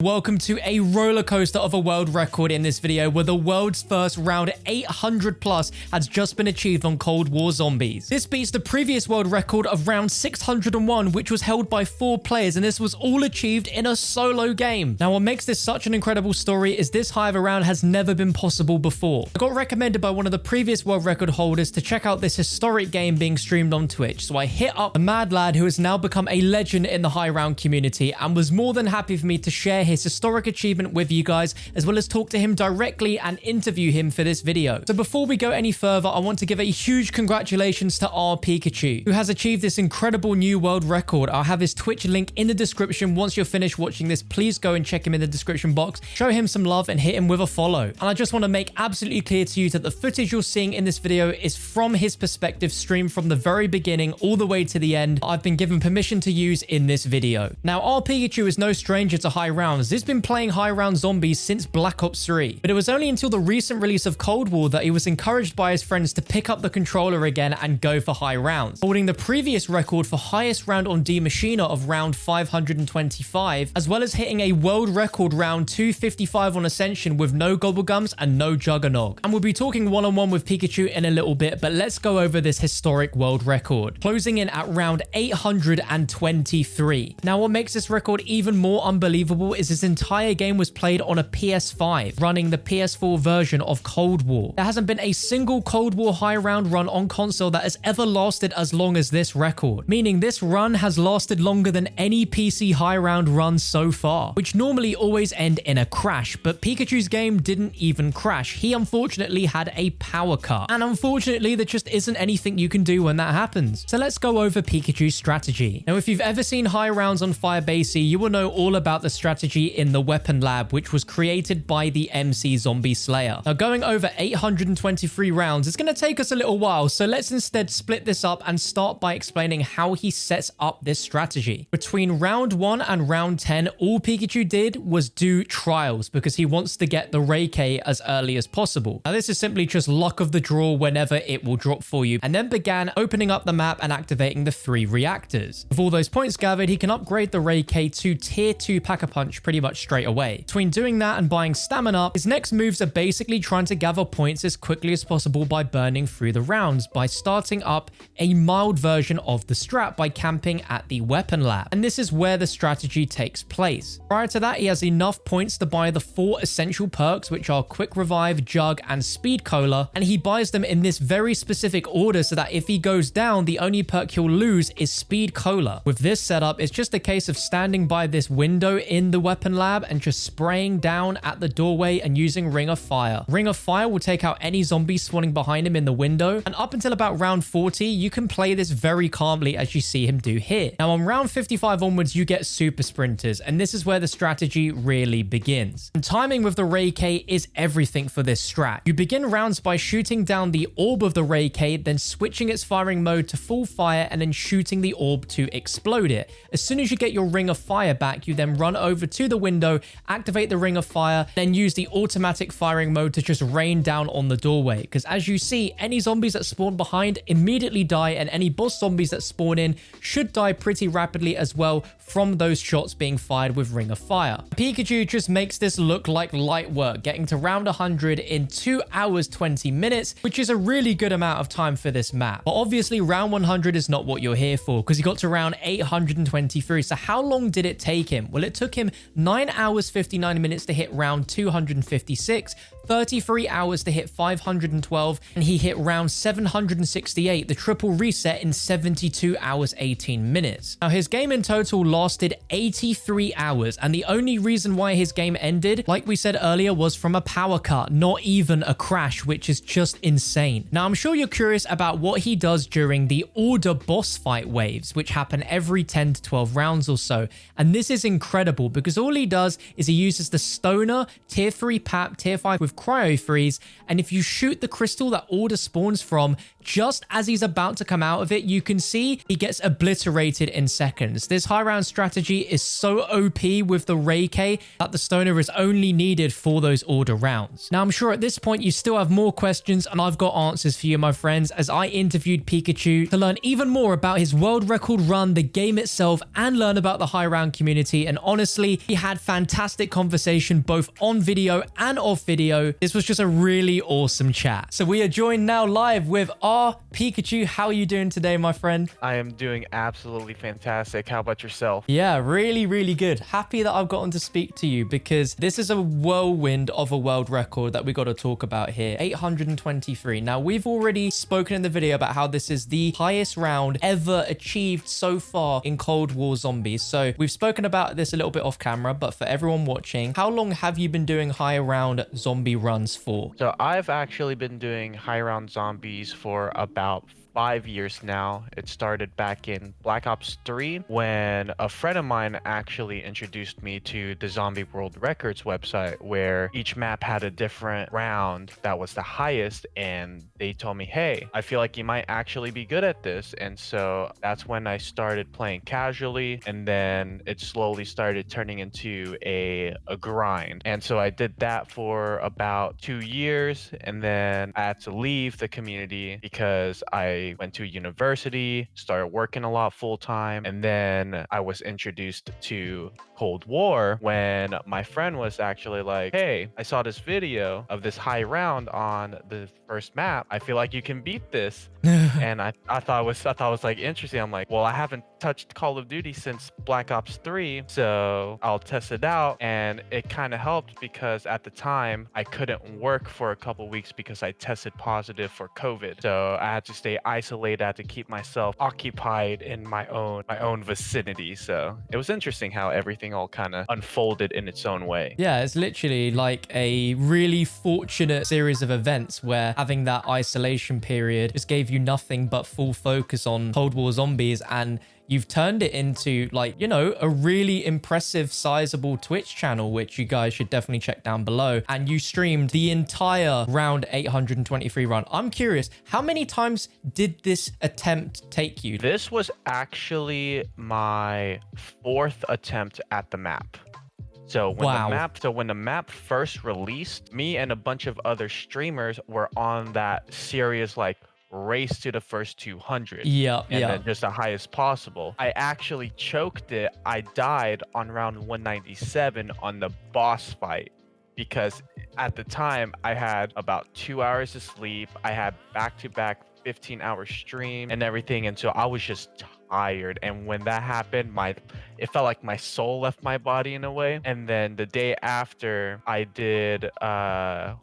Welcome to a roller coaster of a world record in this video where the world's first round 800 plus has just been achieved on Cold War Zombies. This beats the previous world record of round 601, which was held by 4 players, and this was all achieved in a solo game. Now, what makes this such an incredible story is this high of a round has never been possible before. I got recommended by one of the previous world record holders to check out this historic game being streamed on Twitch, so I hit up a mad lad who has now become a legend in the high round community and was more than happy for me to share his historic achievement with you guys, as well as talk to him directly and interview him for this video. So before we go any further, I want to give a huge congratulations to rPikachu, who has achieved this incredible new world record. I'll have his Twitch link in the description. Once you're finished watching this, please go and check him in the description box, show him some love and hit him with a follow. And I just want to make absolutely clear to you that the footage you're seeing in this video is from his perspective, streamed from the very beginning all the way to the end. I've been given permission to use in this video. Now, rPikachu is no stranger to high rounds. This has been playing high round zombies since Black Ops 3, but it was only until the recent release of Cold War that he was encouraged by his friends to pick up the controller again and go for high rounds, holding the previous record for highest round on D Machina of round 525, as well as hitting a world record round 255 on Ascension with no Gobblegums and no Juggernog. And we'll be talking one-on-one with Pikachu in a little bit, but let's go over this historic world record, closing in at round 823. Now, what makes this record even more unbelievable is his entire game was played on a PS5, running the PS4 version of Cold War. There hasn't been a single Cold War high round run on console that has ever lasted as long as this record, meaning this run has lasted longer than any PC high round run so far, which normally always end in a crash, but Pikachu's game didn't even crash. He unfortunately had a power cut, and unfortunately there just isn't anything you can do when that happens. So let's go over Pikachu's strategy. Now, if you've ever seen high rounds on Firebase Z, you will know all about the strategy in the weapon lab, which was created by the MC Zombie Slayer. Now, going over 823 rounds is going to take us a little while, so let's instead split this up and start by explaining how he sets up this strategy. Between round 1 and round 10, all Pikachu did was do trials because he wants to get the Ray K as early as possible. Now, this is simply just luck of the draw whenever it will drop for you, and then began opening up the map and activating the 3 reactors. With all those points gathered, he can upgrade the Ray K to tier 2 Pack-a-Punch pretty much straight away. Between doing that and buying stamina, his next moves are basically trying to gather points as quickly as possible by burning through the rounds, by starting up a mild version of the strat by camping at the weapon lab. And this is where the strategy takes place. Prior to that, he has enough points to buy the 4 essential perks, which are Quick Revive, Jug, and Speed Cola, and he buys them in this very specific order so that if he goes down, the only perk he'll lose is Speed Cola. With this setup, it's just a case of standing by this window in the weapon lab and just spraying down at the doorway and using Ring of Fire. Ring of Fire will take out any zombies spawning behind him in the window, and up until about round 40, you can play this very calmly as you see him do here. Now, on round 55 onwards, you get Super Sprinters, and this is where the strategy really begins. And timing with the Ray K is everything for this strat. You begin rounds by shooting down the orb of the Ray K, then switching its firing mode to full fire, and then shooting the orb to explode it. As soon as you get your Ring of Fire back, you then run over to the window, activate the Ring of Fire, then use the automatic firing mode to just rain down on the doorway. Because as you see, any zombies that spawn behind immediately die, and any boss zombies that spawn in should die pretty rapidly as well from those shots being fired with Ring of Fire. Pikachu just makes this look like light work, getting to round 100 in 2 hours 20 minutes, which is a really good amount of time for this map. But obviously round 100 is not what you're here for, because he got to round 823. So how long did it take him? Well, it took him 9 hours 59 minutes to hit round 256, 33 hours to hit 512, and he hit round 768, the triple reset, in 72 hours 18 minutes. Now, his game in total lasted 83 hours, and the only reason why his game ended, like we said earlier, was from a power cut, not even a crash, which is just insane. Now, I'm sure you're curious about what he does during the Orda boss fight waves, which happen every 10 to 12 rounds or so, and this is incredible because all he does is he uses the Stoner, tier 3 Pap, tier 5 with cryo freeze, and if you shoot the crystal that Orda spawns from, just as he's about to come out of it, you can see he gets obliterated in seconds. This high round strategy is so OP with the Ray K that the stoner is only needed for those Order rounds. Now, I'm sure at this point you still have more questions, and I've got answers for you, my friends, as I interviewed Pikachu to learn even more about his world record run, the game itself, and learn about the high round community. And honestly, he had fantastic conversation both on video and off video. This was just a really awesome chat. So we are joined now live with Pikachu. How are you doing today, my friend? I am doing absolutely fantastic. How about yourself? Yeah, really, really good. Happy that I've gotten to speak to you because this is a whirlwind of a world record that we got to talk about here. 823. Now, we've already spoken in the video about how this is the highest round ever achieved so far in Cold War Zombies. So we've spoken about this a little bit off camera, but for everyone watching, how long have you been doing high round zombie runs for? So I've actually been doing high round zombies for about 5 years now. It started back in Black Ops 3 when a friend of mine actually introduced me to the Zombie World Records website, where each map had a different round that was the highest, and they told me, hey, I feel like you might actually be good at this. And so that's when I started playing casually, and then it slowly started turning into a grind. And so I did that for about 2 years, and then I had to leave the community because I went to university, started working a lot full time, and then I was introduced to Cold War when my friend was actually like, hey, I saw this video of this high round on the first map. I feel like you can beat this. And I thought it was like interesting. I'm like, well, I haven't touched Call of Duty since Black Ops 3, so I'll test it out. And it kind of helped because at the time I couldn't work for a couple weeks because I tested positive for COVID. So I had to stay isolated. I had to keep myself occupied in my own vicinity. So it was interesting how everything all kind of unfolded in its own way. Yeah, it's literally like a really fortunate series of events where having that isolation period just gave you nothing but full focus on Cold War Zombies, and you've turned it into, like, you know, a really impressive, sizable Twitch channel, which you guys should definitely check down below. And you streamed the entire round 823 run. I'm curious, how many times did this attempt take you? This was actually my 4th attempt at the map. So when the map first released, me and a bunch of other streamers were on that serious like race to the first 200. Then just the highest possible. I actually choked it. I died on round 197 on the boss fight because at the time I had about 2 hours of sleep. I had back-to-back 15-hour stream and everything, and so I was just tired. And when that happened, it felt like my soul left my body in a way. And then the day after, I did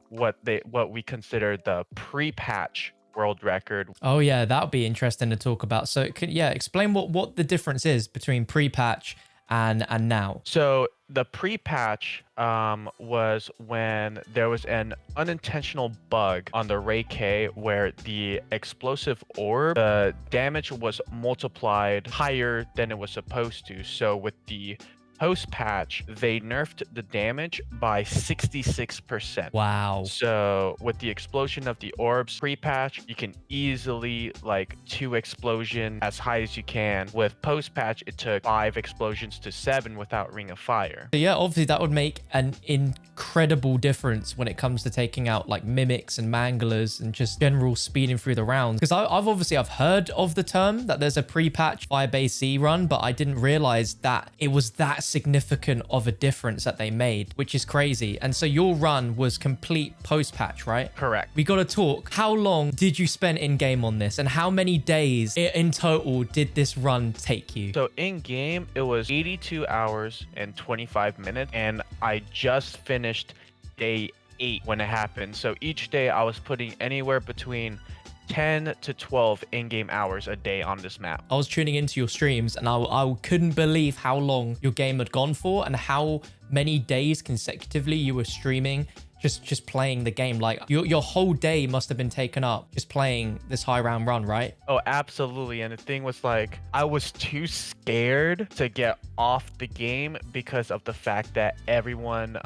what we consider the pre-patch world record. Oh yeah, that would be interesting to talk about. So explain what the difference is between pre-patch and now. So the pre-patch was when there was an unintentional bug on the Ray K where the explosive orb, the damage was multiplied higher than it was supposed to. So with the post-patch, they nerfed the damage by 66%. Wow. So with the explosion of the orbs pre-patch, you can easily like 2 explosion as high as you can. With post-patch, it took 5 explosions to 7 without Ring of Fire. So yeah, obviously that would make an incredible difference when it comes to taking out like mimics and manglers and just general speeding through the rounds. Because I've heard of the term that there's a pre-patch Firebase Z run, but I didn't realize that it was that significant of a difference that they made, which is crazy. And so your run was complete post-patch, right? Correct. We got to talk. How long did you spend in game on this, and how many days in total did this run take you? So in game, it was 82 hours and 25 minutes, and I just finished day 8 when it happened. So each day I was putting anywhere between 10 to 12 in-game hours a day on this map. I was tuning into your streams and I couldn't believe how long your game had gone for and how many days consecutively you were streaming just playing the game? Like your whole day must have been taken up just playing this high round run, right? Oh, absolutely. And the thing was like, I was too scared to get off the game because of the fact that everyone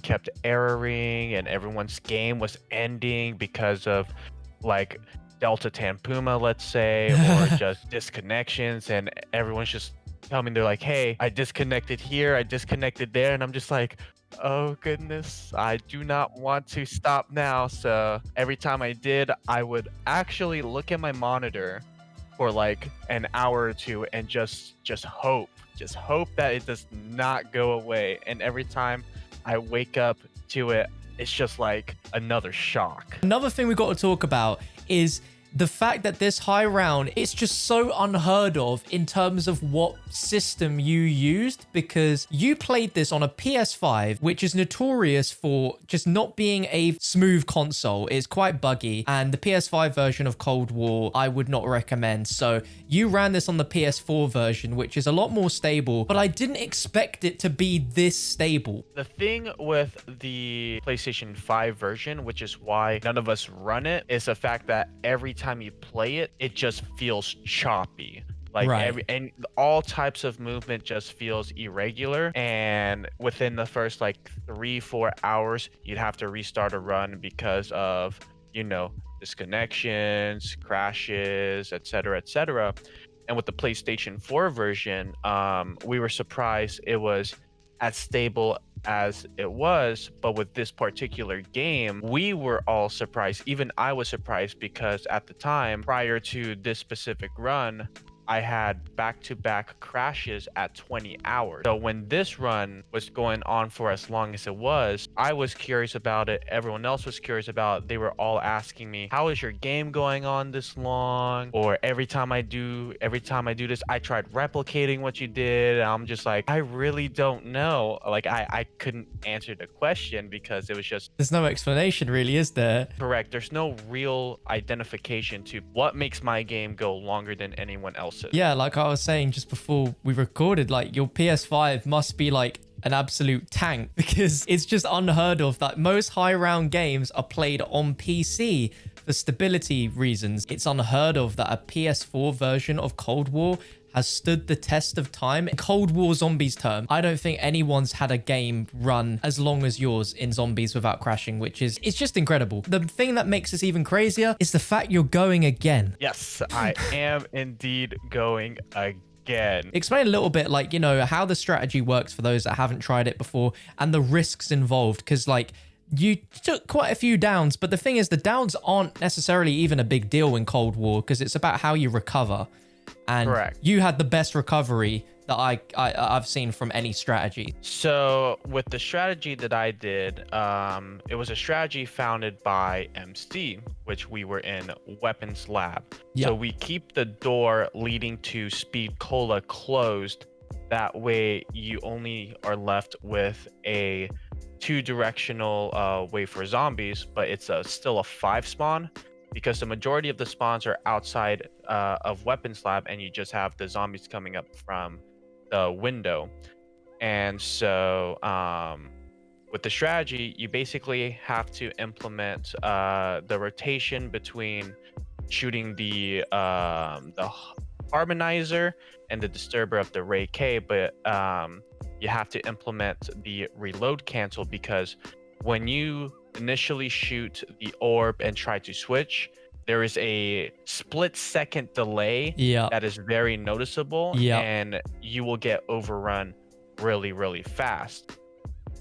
kept erroring and everyone's game was ending because of like Delta Tampuma, let's say, or just disconnections, and everyone's just telling me, they're like, hey, I disconnected here, I disconnected there, and I'm just like, oh goodness, I do not want to stop now. So every time I did, I would actually look at my monitor for like an hour or two and just hope that it does not go away. And every time I wake up to it, it's just like another shock. Another thing we got to talk about is the fact that this high round, it's just so unheard of in terms of what system you used, because you played this on a PS5, which is notorious for just not being a smooth console. It's quite buggy, and the PS5 version of Cold War, I would not recommend. So you ran this on the PS4 version, which is a lot more stable, but I didn't expect it to be this stable. The thing with the PlayStation 5 version, which is why none of us run it, is the fact that every time you play it, it just feels choppy. Like and all types of movement just feels irregular, and within the first like 3-4 hours you'd have to restart a run because of, you know, disconnections, crashes, etc, etc. And with the PlayStation 4 version, we were surprised it was as stable as it was. But with this particular game, we were all surprised. Even I was surprised, because at the time, prior to this specific run, I had back-to-back crashes at 20 hours. So when this run was going on for as long as it was, I was curious about it. Everyone else was curious about it. They were all asking me, how is your game going on this long? Or every time I do this, I tried replicating what you did. And I'm just like, I really don't know. Like I couldn't answer the question because it was just, there's no explanation really, is there? correct. There's no real identification to what makes my game go longer than anyone else's. Yeah, like I was saying just before we recorded, like your PS5 must be like an absolute tank, because it's just unheard of that most high round games are played on PC for stability reasons. It's unheard of that a PS4 version of Cold War has stood the test of time. In Cold War Zombies term, I don't think anyone's had a game run as long as yours in zombies without crashing, which is, it's just incredible. The thing that makes this even crazier is the fact you're going again. Yes, I am indeed going again. Explain a little bit, like, you know, how the strategy works for those that haven't tried it before and the risks involved, because like you took quite a few downs, but the thing is the downs aren't necessarily even a big deal in Cold War, because it's about how you recover. And correct. You had the best recovery that I've seen from any strategy. So with the strategy that I did, it was a strategy founded by MC, which we were in weapons lab. Yep. So we keep the door leading to Speed Cola closed. That way you only are left with a 2-directional way for zombies, but it's still a 5 spawn, because the majority of the spawns are outside of weapons lab, and you just have the zombies coming up from the window. And so with the strategy, you basically have to implement the rotation between shooting the harmonizer and the disturber of the Ray K, but you have to implement the reload cancel, because when you initially shoot the orb and try to switch, there is a split-second delay that is very noticeable, and you will get overrun really, really fast.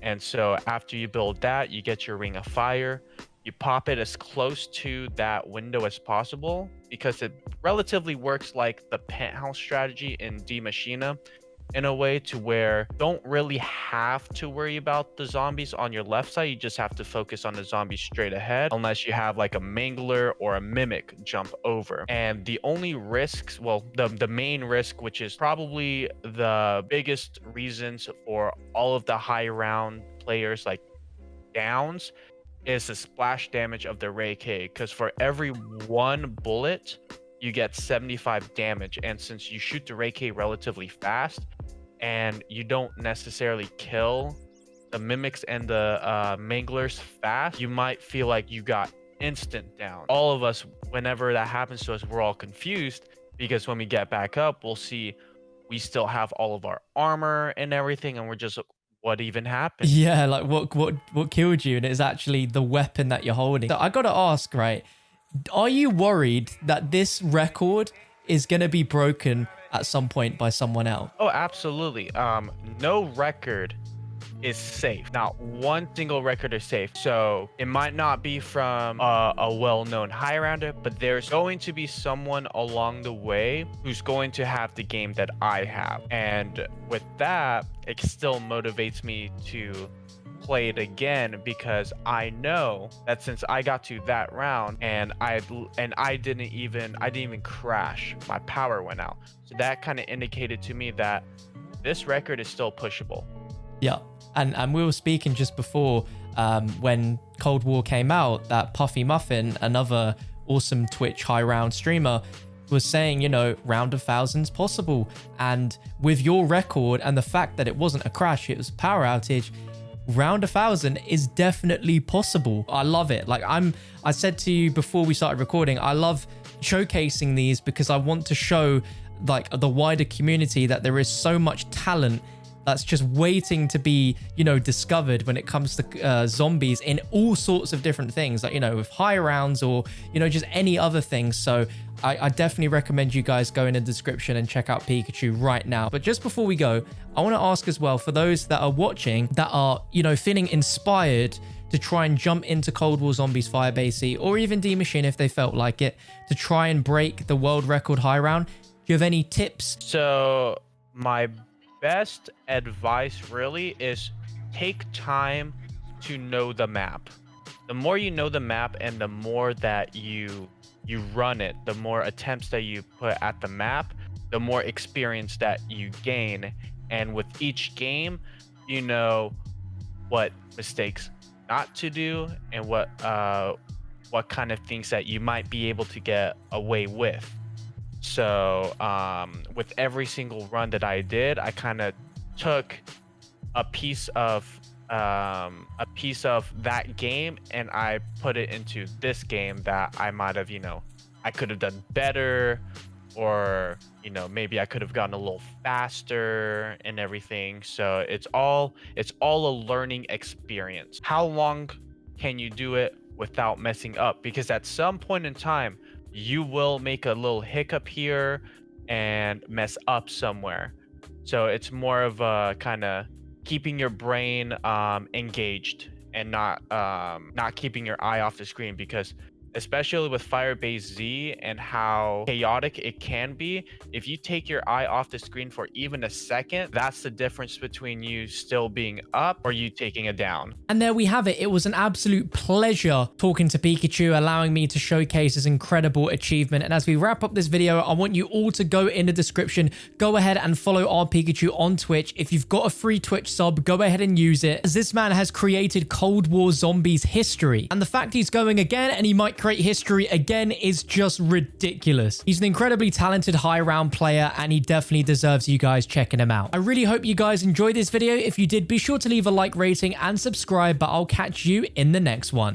And so after you build that, you get your ring of fire, you pop it as close to that window as possible, because it relatively works like the penthouse strategy in D Machina, in a way to where you don't really have to worry about the zombies on your left side. You just have to focus on the zombies straight ahead, unless you have like a mangler or a mimic jump over. And the only risks, well, the main risk, which is probably the biggest reasons for all of the high round players like downs, is the splash damage of the Ray K, because for every 1 bullet you get 75 damage. And since you shoot the Ray K relatively fast and you don't necessarily kill the mimics and the manglers fast, you might feel like you got instant down. All of us, whenever that happens to us, we're all confused because when we get back up, we'll see we still have all of our armor and everything, and we're just, what even happened? Yeah, like what killed you? And it's actually the weapon that you're holding. So I gotta ask, right? Are you worried that this record is gonna be broken at some point by someone else? Oh, absolutely. No record is safe. Not one single record is safe. So it might not be from a well-known high rounder, but there's going to be someone along the way who's going to have the game that I have. And with that, it still motivates me to play it again, because I know that since I got to that round and I didn't even crash, my power went out. So that kind of indicated to me that this record is still pushable. Yeah. And we were speaking just before when Cold War came out, that Puffy Muffin, another awesome Twitch high round streamer, was saying, you know, round of thousands possible. And with your record and the fact that it wasn't a crash, it was a power outage, round 1,000 is definitely possible. I love it. Like I said to you before we started recording, I love showcasing these because I want to show like the wider community that there is so much talent that's just waiting to be, you know, discovered when it comes to zombies in all sorts of different things, like, you know, with high rounds or, you know, just any other things. So I definitely recommend you guys go in the description and check out Pikachu right now. But just before we go, I want to ask as well, for those that are watching that are, you know, feeling inspired to try and jump into Cold War Zombies Firebase Z, or even D Machine if they felt like it, to try and break the world record high round, do you have any tips? So my best advice really is take time to know the map. The more you know the map and the more that you run it, the more attempts that you put at the map, the more experience that you gain. And with each game, you know what mistakes not to do and what kind of things that you might be able to get away with. So with every single run that I did, I kind of took a piece of that game and I put it into this game that I might have, you know, I could have done better, or, you know, maybe I could have gotten a little faster and everything. So it's all a learning experience. How long can you do it without messing up? Because at some point in time, you will make a little hiccup here and mess up somewhere. So it's more of a kind of keeping your brain engaged and not keeping your eye off the screen, because especially with Firebase Z and how chaotic it can be, if you take your eye off the screen for even a second, that's the difference between you still being up or you taking a down. And there we have it. It was an absolute pleasure talking to Pikachu, allowing me to showcase his incredible achievement. And as we wrap up this video, I want you all to go in the description, go ahead and follow rPikachu on Twitch. If you've got a free Twitch sub, go ahead and use it, as this man has created Cold War Zombies history. And the fact he's going again and he might create history again is just ridiculous. He's an incredibly talented high round player and he definitely deserves you guys checking him out. I really hope you guys enjoyed this video. If you did, be sure to leave a like, rating and subscribe, but I'll catch you in the next one.